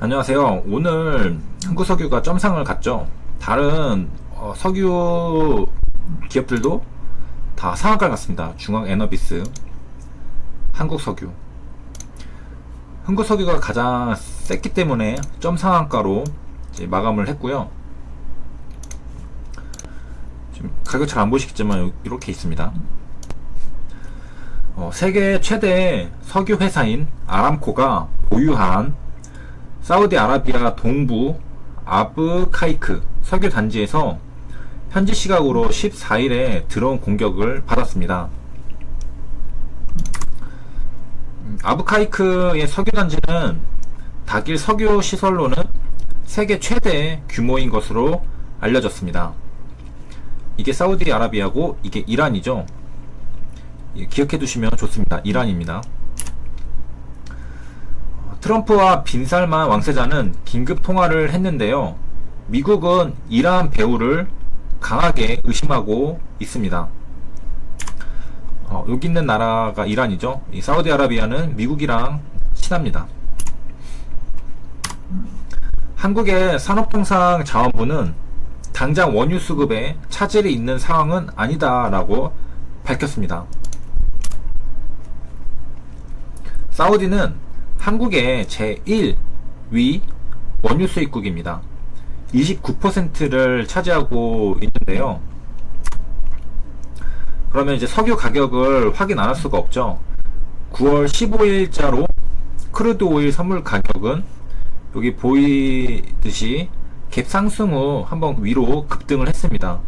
안녕하세요. 오늘 흥구석유가 점상을 갔죠. 다른 석유 기업들도 다 상한가를 갔습니다. 중앙에너비스, 한국석유, 흥구석유가 가장 셌기 때문에 점상한가로 이제 마감을 했고요. 지금 가격 잘 안 보이시겠지만 이렇게 있습니다. 세계 최대 석유 회사인 아람코가 보유한 사우디아라비아 동부 아브카이크 석유 단지에서 현지 시각으로 14일에 드론 공격을 받았습니다. 아브카이크의 석유 단지는 다길 석유 시설로는 세계 최대 규모인 것으로 알려졌습니다. 이게 사우디아라비아고 이게 이란이죠. 기억해 두시면 좋습니다. 이란입니다. 트럼프와 빈살만 왕세자는 긴급 통화를 했는데요. 미국은 이란 배후를 강하게 의심하고 있습니다. 여기 있는 나라가 이란이죠. 이 사우디아라비아는 미국이랑 친합니다. 한국의 산업통상자원부는 당장 원유 수급에 차질이 있는 상황은 아니다라고 밝혔습니다. 사우디는 한국의 제1위 원유 수입국입니다. 29%를 차지하고 있는데요. 그러면 이제 석유 가격을 확인 안 할 수가 없죠. 9월 15일자로 크루드 오일 선물 가격은 여기 보이듯이 갭 상승 후 한번 위로 급등을 했습니다.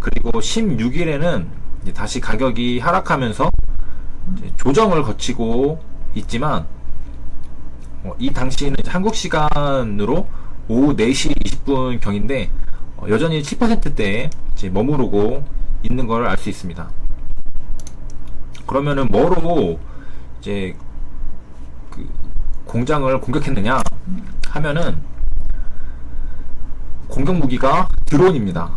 그리고 16일에는 다시 가격이 하락하면서 조정을 거치고 있지만 이 당시는 한국 시간으로 오후 4시 20분 경인데 여전히 7%대에 머무르고 있는 걸 알 수 있습니다. 그러면은 뭐로 이제 그 공장을 공격했느냐 하면은 공격 무기가 드론입니다.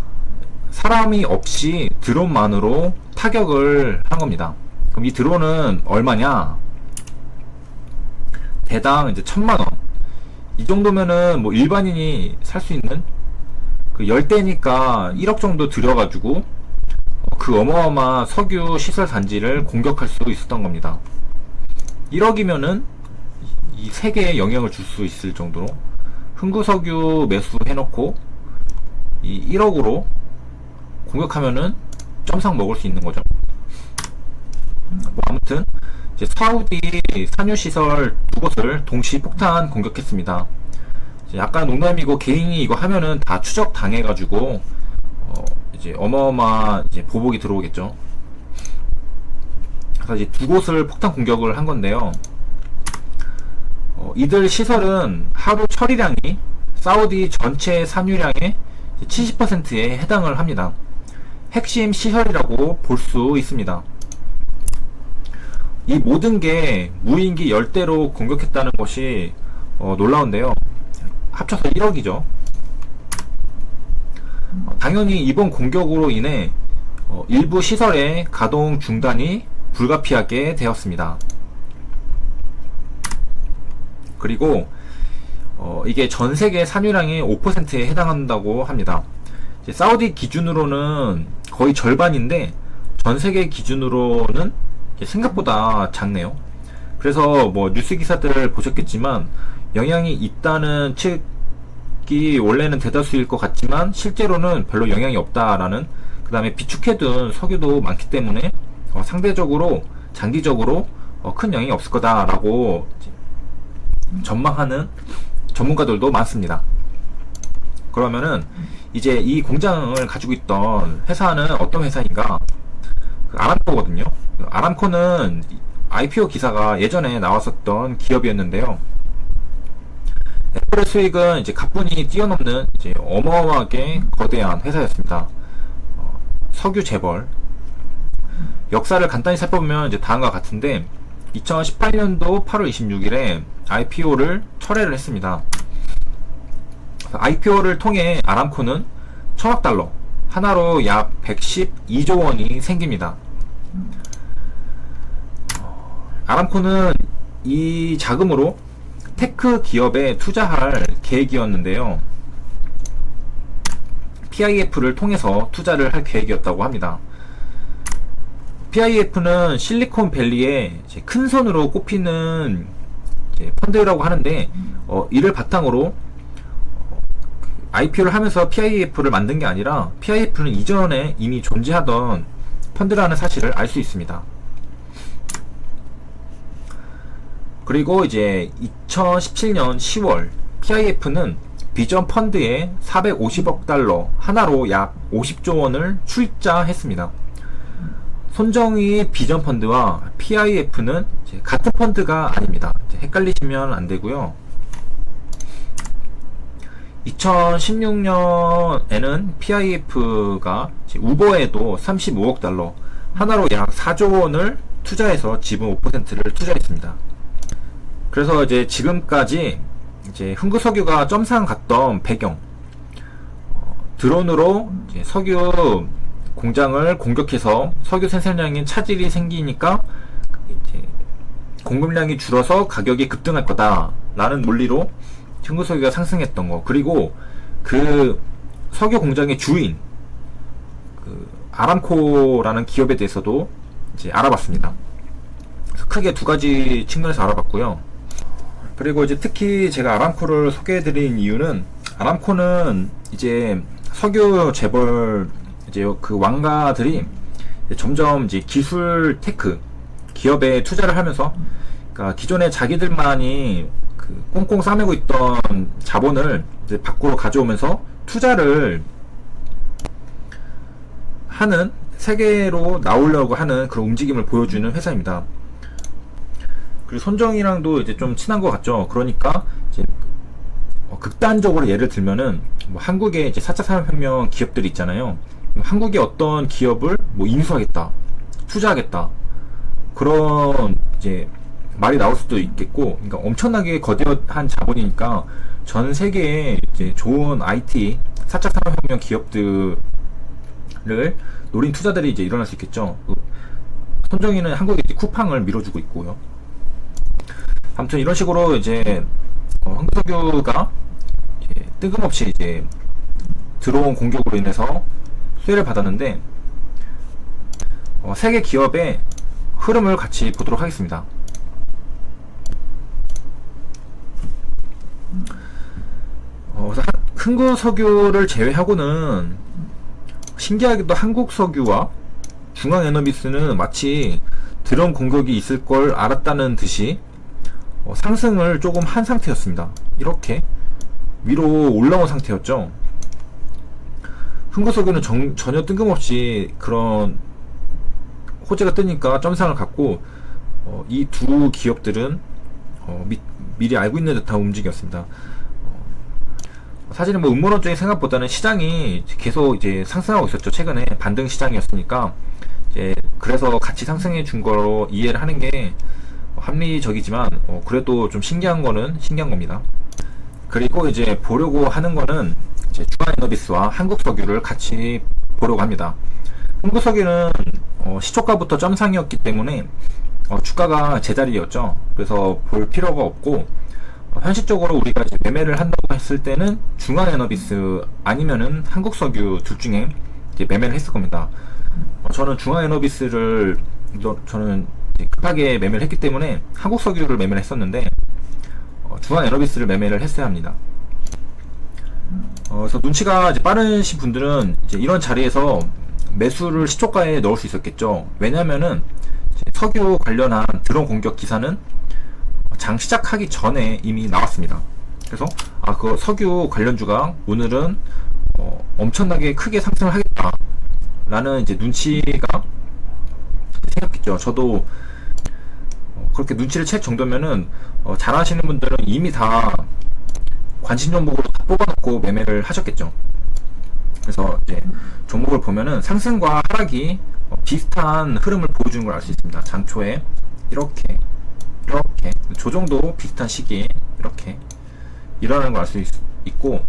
사람이 없이 드론만으로 타격을 한 겁니다. 그럼 이 드론은 얼마냐? 대당 이제 1000만원. 이 정도면은 뭐 일반인이 살 수 있는 그 10대니까 1억 정도 들여가지고 그 어마어마한 석유 시설 단지를 공격할 수 있었던 겁니다. 1억이면은 이 세계에 영향을 줄 수 있을 정도로 흥구석유 매수 해놓고 이 1억으로 공격하면은 점상 먹을 수 있는 거죠. 뭐 아무튼 이제 사우디 산유시설 두 곳을 동시 폭탄 공격했습니다. 약간 농담이고 개인이 이거 하면은 다 추적 당해가지고 이제 어마어마한 이제 보복이 들어오겠죠. 그래서 이제 두 곳을 폭탄 공격을 한 건데요. 이들 시설은 하루 처리량이 사우디 전체 산유량의 70%에 해당을 합니다. 핵심 시설이라고 볼 수 있습니다. 이 모든 게 무인기 10대로 공격했다는 것이 놀라운데요. 합쳐서 1억이죠. 당연히 이번 공격으로 인해 일부 시설의 가동 중단이 불가피하게 되었습니다. 그리고 이게 전세계 산유량의 5%에 해당한다고 합니다. 이제 사우디 기준으로는 거의 절반인데 전세계 기준으로는 생각보다 작네요. 그래서 뭐 뉴스 기사들을 보셨겠지만 영향이 있다는 측이 원래는 대다수일 것 같지만 실제로는 별로 영향이 없다라는, 그 다음에 비축해둔 석유도 많기 때문에 상대적으로 장기적으로 큰 영향이 없을 거다라고 전망하는 전문가들도 많습니다. 그러면은 이제 이 공장을 가지고 있던 회사는 어떤 회사인가? 아람코거든요. 아람코는 IPO 기사가 예전에 나왔었던 기업이었는데요. 애플의 수익은 이제 가뿐히 뛰어넘는 이제 어마어마하게 거대한 회사였습니다. 석유 재벌. 역사를 간단히 살펴보면 이제 다음과 같은데 2018년도 8월 26일에 IPO를 철회를 했습니다. IPO를 통해 아람코는 1000억 달러, 하나로 약 112조 원이 생깁니다. 아람코는 이 자금으로 테크 기업에 투자할 계획이었는데요. PIF를 통해서 투자를 할 계획이었다고 합니다. PIF는 실리콘밸리의 큰 손으로 꼽히는 펀드라고 하는데, 이를 바탕으로 IPO를 하면서 PIF를 만든 게 아니라 PIF는 이전에 이미 존재하던 펀드라는 사실을 알 수 있습니다. 그리고 이제 2017년 10월 PIF는 비전 펀드에 450억 달러, 하나로 약 50조 원을 출자했습니다. 손정희의 비전 펀드와 PIF는 같은 펀드가 아닙니다. 헷갈리시면 안 되고요. 2016년에는 PIF가 우버에도 35억 달러, 하나로 약 4조 원을 투자해서 지분 5%를 투자했습니다. 그래서 이제 지금까지 이제 흥구석유가 점상 갔던 배경, 드론으로 이제 석유 공장을 공격해서 석유 생산량에 차질이 생기니까 이제 공급량이 줄어서 가격이 급등할 거다라는 논리로 흥구석유가 상승했던 거, 그리고 그 석유 공장의 주인 그 아람코라는 기업에 대해서도 이제 알아봤습니다. 그래서 크게 두 가지 측면에서 알아봤고요. 그리고 이제 특히 제가 아람코를 소개해드린 이유는, 아람코는 이제 석유 재벌 이제 그 왕가들이 점점 이제 기술 테크 기업에 투자를 하면서, 그러니까 기존에 자기들만이 그 꽁꽁 싸매고 있던 자본을 이제 밖으로 가져오면서 투자를 하는, 세계로 나오려고 하는 그런 움직임을 보여주는 회사입니다. 그리고 손정희랑도 이제 좀 친한 것 같죠. 그러니까 이제 극단적으로 예를 들면은 뭐 한국의 이제 4차 산업혁명 기업들이 있잖아요. 한국의 어떤 기업을 뭐 인수하겠다, 투자하겠다, 그런 이제 말이 나올 수도 있겠고, 그러니까 엄청나게 거대한 자본이니까 전 세계에 이제 좋은 IT 4차 산업혁명 기업들을 노린 투자들이 이제 일어날 수 있겠죠. 손정희는 한국에 이제 쿠팡을 밀어주고 있고요. 아무튼 이런 식으로 이제 흥구석유가 뜬금없이 이제 들어온 공격으로 인해서 수혜를 받았는데, 세계 기업의 흐름을 같이 보도록 하겠습니다. 그래서 흥구석유를 제외하고는 신기하게도 한국석유와 중앙에너비스는 마치 드론 공격이 있을 걸 알았다는 듯이 상승을 조금 한 상태였습니다. 이렇게 위로 올라온 상태였죠. 흥구석유는 전혀 뜬금없이 그런 호재가 뜨니까 점상을 갖고, 이 두 기업들은 미리 알고 있는 듯한 움직임이었습니다. 사실은 뭐 음모론적인 생각보다는 시장이 계속 이제 상승하고 있었죠. 최근에 반등 시장이었으니까 이제 그래서 같이 상승해 준 거로 이해를 하는 게 합리적이지만, 그래도 좀 신기한 거는 신기한 겁니다. 그리고 이제 보려고 하는 거는 이제 중앙에너비스와 한국석유를 같이 보려고 합니다. 한국석유는 시초가부터 점상이었기 때문에 주가가 제자리였죠. 그래서 볼 필요가 없고, 현실적으로 우리가 이제 매매를 한다고 했을 때는 중앙에너비스 아니면은 한국석유 둘 중에 이제 매매를 했을 겁니다. 저는 중앙에너비스를 저는 급하게 매매를 했기 때문에 한국석유를 매매를 했었는데, 중앙에너비스를 매매를 했어야 합니다. 그래서 눈치가 이제 빠르신 분들은 이제 이런 자리에서 매수를 시초가에 넣을 수 있었겠죠. 왜냐면은 석유 관련한 드론 공격 기사는 장 시작하기 전에 이미 나왔습니다. 그래서 그 석유 관련주가 오늘은 엄청나게 크게 상승을 하겠다 라는 이제 눈치가 생겼겠죠. 저도 그렇게 눈치를 챌 정도면은 잘 하시는 분들은 이미 다 관심 종목으로 다 뽑아놓고 매매를 하셨겠죠. 그래서 이제 종목을 보면은 상승과 하락이 비슷한 흐름을 보여주는 걸 알 수 있습니다. 장초에 이렇게 조정도 비슷한 시기에 이렇게 일어나는 걸 알 수 있고,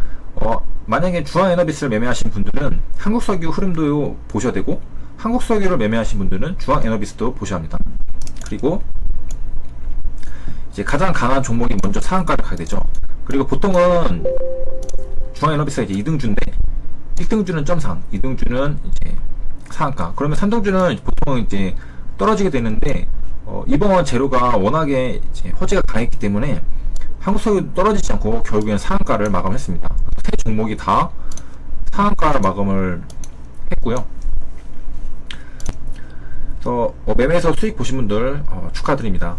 만약에 중앙에너비스를 매매하신 분들은 한국석유 흐름도 보셔야 되고, 한국석유를 매매하신 분들은 중앙에너비스도 보셔야 합니다. 그리고 이제 가장 강한 종목이 먼저 상한가를 가야 되죠. 그리고 보통은 중앙에너비스가 이제 2등주인데 1등주는 점상, 2등주는 이제 상한가. 그러면 3등주는 보통 이제 떨어지게 되는데 이번 재료가 워낙에 이제 허지가 강했기 때문에 한국석유 떨어지지 않고 결국엔 상한가를 마감했습니다. 세 종목이 다 상한가 마감을 했고요. 그래서 매매에서 수익 보신 분들 축하드립니다.